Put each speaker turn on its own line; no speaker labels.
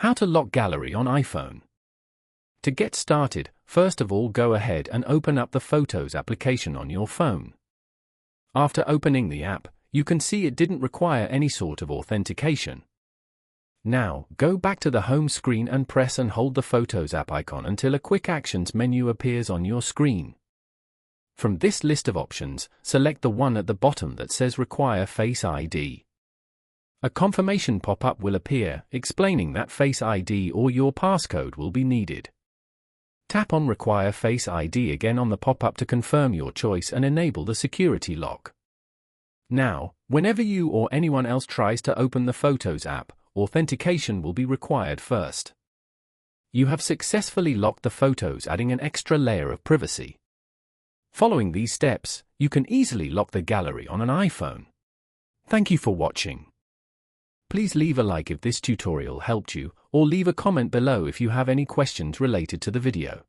How to lock gallery on iPhone. To get started, first of all go ahead and open up the Photos application on your phone. After opening the app, you can see it didn't require any sort of authentication. Now, go back to the home screen and press and hold the Photos app icon until a Quick Actions menu appears on your screen. From this list of options, select the one at the bottom that says Require Face ID. A confirmation pop-up will appear, explaining that Face ID or your passcode will be needed. Tap on Require Face ID again on the pop-up to confirm your choice and enable the security lock. Now, whenever you or anyone else tries to open the Photos app, authentication will be required first. You have successfully locked the photos, adding an extra layer of privacy. Following these steps, you can easily lock the gallery on an iPhone. Thank you for watching. Please leave a like if this tutorial helped you, or leave a comment below if you have any questions related to the video.